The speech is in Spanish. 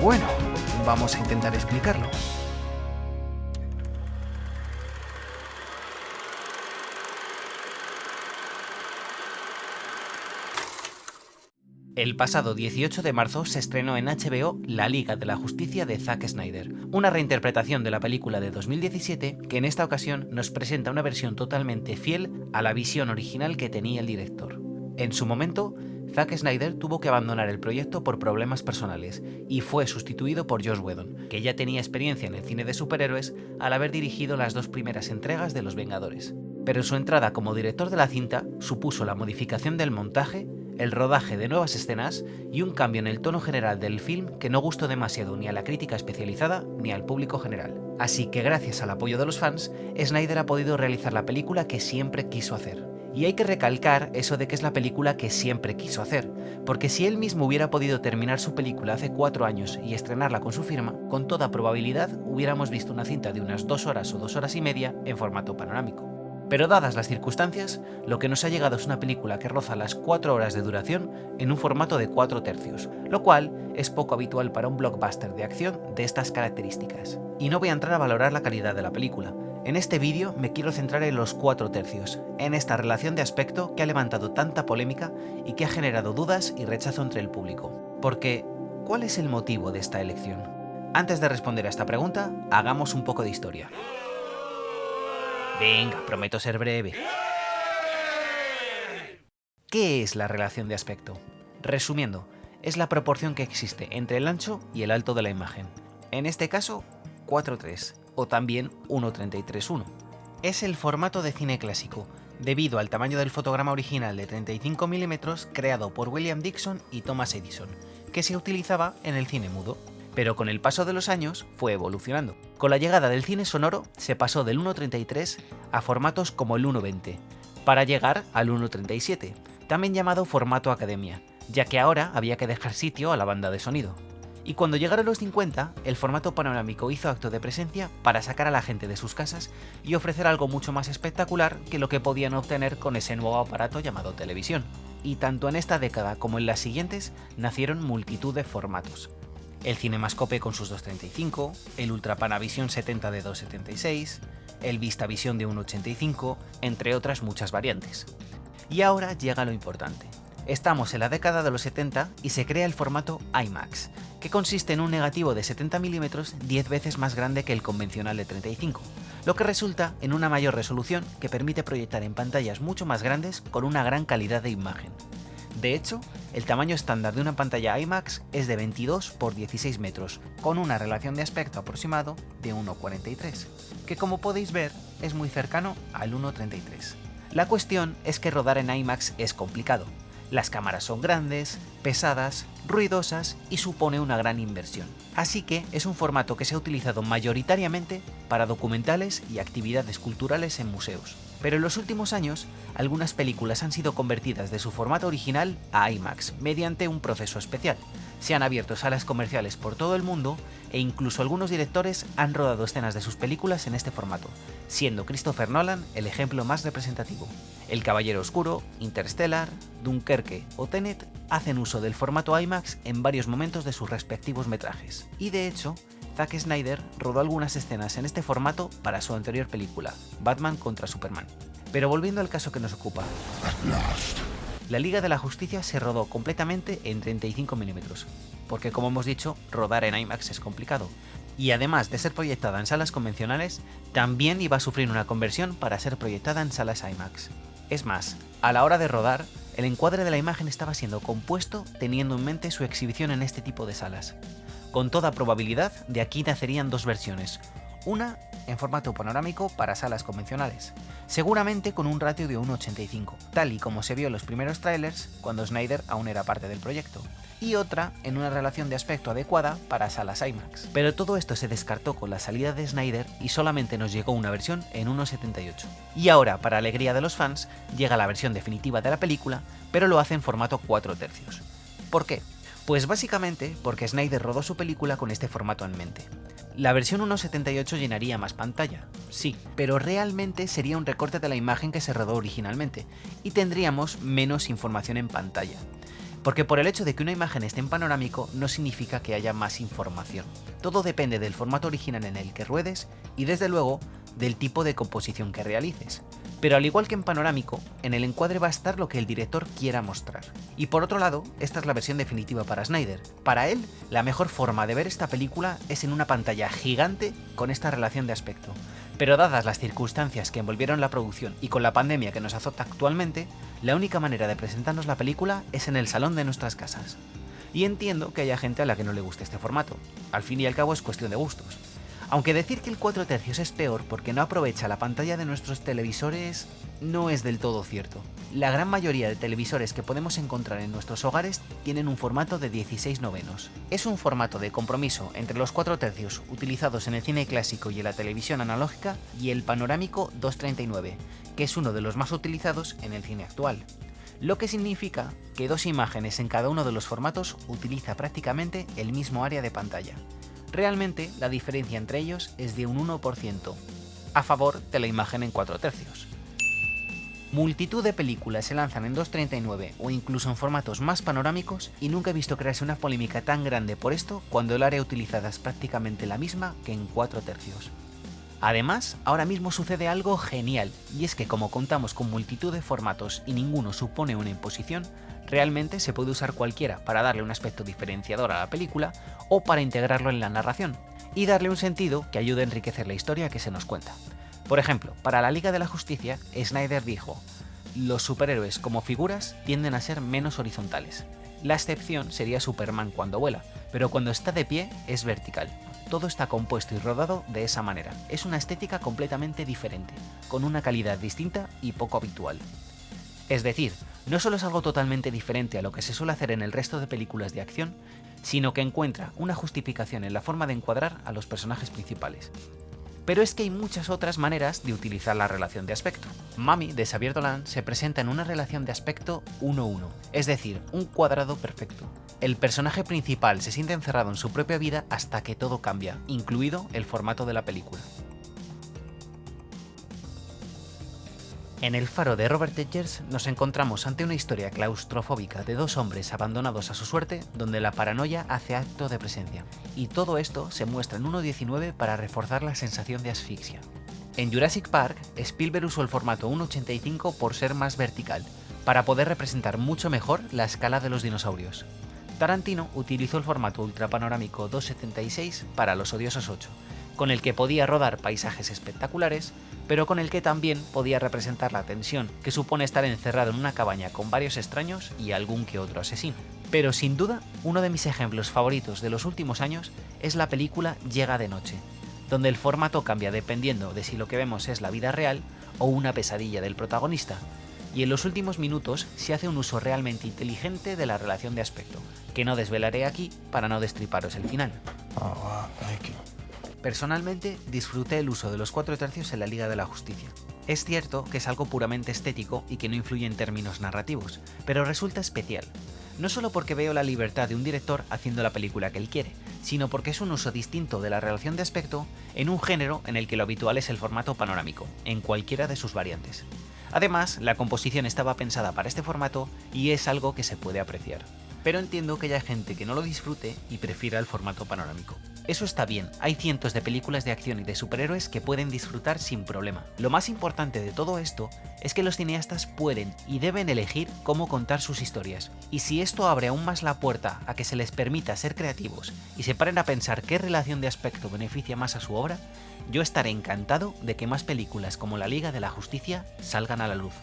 Bueno, vamos a intentar explicarlo. El pasado 18 de marzo se estrenó en HBO La Liga de la Justicia de Zack Snyder, una reinterpretación de la película de 2017 que en esta ocasión nos presenta una versión totalmente fiel a la visión original que tenía el director. En su momento, Zack Snyder tuvo que abandonar el proyecto por problemas personales y fue sustituido por Joss Whedon, que ya tenía experiencia en el cine de superhéroes al haber dirigido las dos primeras entregas de Los Vengadores. Pero su entrada como director de la cinta supuso la modificación del montaje, el rodaje de nuevas escenas y un cambio en el tono general del film que no gustó demasiado ni a la crítica especializada ni al público general. Así que gracias al apoyo de los fans, Snyder ha podido realizar la película que siempre quiso hacer. Y hay que recalcar eso de que es la película que siempre quiso hacer, porque si él mismo hubiera podido terminar su película hace 4 años y estrenarla con su firma, con toda probabilidad hubiéramos visto una cinta de unas 2 horas o 2 horas y media en formato panorámico. Pero dadas las circunstancias, lo que nos ha llegado es una película que roza las 4 horas de duración en un formato de 4/3, lo cual es poco habitual para un blockbuster de acción de estas características. Y no voy a entrar a valorar la calidad de la película. En este vídeo me quiero centrar en los 4/3, en esta relación de aspecto que ha levantado tanta polémica y que ha generado dudas y rechazo entre el público. Porque, ¿cuál es el motivo de esta elección? Antes de responder a esta pregunta, hagamos un poco de historia. Venga, prometo ser breve. ¿Qué es la relación de aspecto? Resumiendo, es la proporción que existe entre el ancho y el alto de la imagen. En este caso, 4:3, o también 1:33:1. Es el formato de cine clásico, debido al tamaño del fotograma original de 35 mm creado por William Dixon y Thomas Edison, que se utilizaba en el cine mudo. Pero con el paso de los años fue evolucionando. Con la llegada del cine sonoro se pasó del 1:33 a formatos como el 1:20, para llegar al 1:37, también llamado formato academia, ya que ahora había que dejar sitio a la banda de sonido. Y cuando llegaron los 50, el formato panorámico hizo acto de presencia para sacar a la gente de sus casas y ofrecer algo mucho más espectacular que lo que podían obtener con ese nuevo aparato llamado televisión. Y tanto en esta década como en las siguientes nacieron multitud de formatos. El Cinemascope con sus 2.35, el Ultra Panavision 70 de 2.76, el VistaVision de 1.85, entre otras muchas variantes. Y ahora llega lo importante. Estamos en la década de los 70 y se crea el formato IMAX, que consiste en un negativo de 70 mm 10 veces más grande que el convencional de 35, lo que resulta en una mayor resolución que permite proyectar en pantallas mucho más grandes con una gran calidad de imagen. De hecho, el tamaño estándar de una pantalla IMAX es de 22 por 16 metros, con una relación de aspecto aproximado de 1:43, que como podéis ver es muy cercano al 1:33. La cuestión es que rodar en IMAX es complicado. Las cámaras son grandes, pesadas, ruidosas y supone una gran inversión. Así que es un formato que se ha utilizado mayoritariamente para documentales y actividades culturales en museos. Pero en los últimos años, algunas películas han sido convertidas de su formato original a IMAX mediante un proceso especial. Se han abierto salas comerciales por todo el mundo e incluso algunos directores han rodado escenas de sus películas en este formato, siendo Christopher Nolan el ejemplo más representativo. El Caballero Oscuro, Interstellar, Dunkerque o Tenet hacen uso del formato IMAX en varios momentos de sus respectivos metrajes. Y de hecho, Zack Snyder rodó algunas escenas en este formato para su anterior película, Batman contra Superman. Pero volviendo al caso que nos ocupa, la Liga de la Justicia se rodó completamente en 35 mm, porque como hemos dicho, rodar en IMAX es complicado. Y además de ser proyectada en salas convencionales, también iba a sufrir una conversión para ser proyectada en salas IMAX. Es más, a la hora de rodar, el encuadre de la imagen estaba siendo compuesto teniendo en mente su exhibición en este tipo de salas. Con toda probabilidad, de aquí nacerían dos versiones, una en formato panorámico para salas convencionales, seguramente con un ratio de 1:85, tal y como se vio en los primeros trailers cuando Snyder aún era parte del proyecto, y otra en una relación de aspecto adecuada para salas IMAX. Pero todo esto se descartó con la salida de Snyder y solamente nos llegó una versión en 1:78. Y ahora, para alegría de los fans, llega la versión definitiva de la película, pero lo hace en formato 4/3. ¿Por qué? Pues básicamente porque Snyder rodó su película con este formato en mente. La versión 1.78 llenaría más pantalla, sí, pero realmente sería un recorte de la imagen que se rodó originalmente, y tendríamos menos información en pantalla. Porque por el hecho de que una imagen esté en panorámico no significa que haya más información. Todo depende del formato original en el que ruedes y desde luego del tipo de composición que realices. Pero al igual que en panorámico, en el encuadre va a estar lo que el director quiera mostrar. Y por otro lado, esta es la versión definitiva para Snyder. Para él, la mejor forma de ver esta película es en una pantalla gigante con esta relación de aspecto. Pero dadas las circunstancias que envolvieron la producción y con la pandemia que nos azota actualmente, la única manera de presentarnos la película es en el salón de nuestras casas. Y entiendo que haya gente a la que no le guste este formato. Al fin y al cabo es cuestión de gustos. Aunque decir que el 4 tercios es peor porque no aprovecha la pantalla de nuestros televisores no es del todo cierto. La gran mayoría de televisores que podemos encontrar en nuestros hogares tienen un formato de 16:9. Es un formato de compromiso entre los 4 tercios utilizados en el cine clásico y en la televisión analógica y el panorámico 2:39, que es uno de los más utilizados en el cine actual. Lo que significa que dos imágenes en cada uno de los formatos utiliza prácticamente el mismo área de pantalla. Realmente, la diferencia entre ellos es de un 1%, a favor de la imagen en 4 tercios. Multitud de películas se lanzan en 2:39 o incluso en formatos más panorámicos y nunca he visto crearse una polémica tan grande por esto cuando el área utilizada es prácticamente la misma que en 4 tercios. Además, ahora mismo sucede algo genial, y es que como contamos con multitud de formatos y ninguno supone una imposición, realmente se puede usar cualquiera para darle un aspecto diferenciador a la película o para integrarlo en la narración, y darle un sentido que ayude a enriquecer la historia que se nos cuenta. Por ejemplo, para la Liga de la Justicia, Snyder dijo: los superhéroes como figuras tienden a ser menos horizontales. La excepción sería Superman cuando vuela, pero cuando está de pie es vertical. Todo está compuesto y rodado de esa manera. Es una estética completamente diferente, con una calidad distinta y poco habitual. Es decir, no solo es algo totalmente diferente a lo que se suele hacer en el resto de películas de acción, sino que encuentra una justificación en la forma de encuadrar a los personajes principales. Pero es que hay muchas otras maneras de utilizar la relación de aspecto. Mami, de Xavier Dolan, se presenta en una relación de aspecto 1:1, es decir, un cuadrado perfecto. El personaje principal se siente encerrado en su propia vida hasta que todo cambia, incluido el formato de la película. En El faro de Robert Eggers nos encontramos ante una historia claustrofóbica de dos hombres abandonados a su suerte, donde la paranoia hace acto de presencia. Y todo esto se muestra en 1:19 para reforzar la sensación de asfixia. En Jurassic Park, Spielberg usó el formato 1:85 por ser más vertical, para poder representar mucho mejor la escala de los dinosaurios. Tarantino utilizó el formato ultrapanorámico 2:76 para Los odiosos 8, con el que podía rodar paisajes espectaculares, pero con el que también podía representar la tensión que supone estar encerrado en una cabaña con varios extraños y algún que otro asesino. Pero sin duda, uno de mis ejemplos favoritos de los últimos años es la película Llega de noche, donde el formato cambia dependiendo de si lo que vemos es la vida real o una pesadilla del protagonista, y en los últimos minutos se hace un uso realmente inteligente de la relación de aspecto, que no desvelaré aquí para no destriparos el final. Personalmente, disfruté el uso de los 4 tercios en la Liga de la Justicia. Es cierto que es algo puramente estético y que no influye en términos narrativos, pero resulta especial. No solo porque veo la libertad de un director haciendo la película que él quiere, sino porque es un uso distinto de la relación de aspecto en un género en el que lo habitual es el formato panorámico, en cualquiera de sus variantes. Además, la composición estaba pensada para este formato y es algo que se puede apreciar. Pero entiendo que haya gente que no lo disfrute y prefiera el formato panorámico. Eso está bien, hay cientos de películas de acción y de superhéroes que pueden disfrutar sin problema. Lo más importante de todo esto es que los cineastas pueden y deben elegir cómo contar sus historias. Y si esto abre aún más la puerta a que se les permita ser creativos y se paren a pensar qué relación de aspecto beneficia más a su obra, yo estaré encantado de que más películas como La Liga de la Justicia salgan a la luz.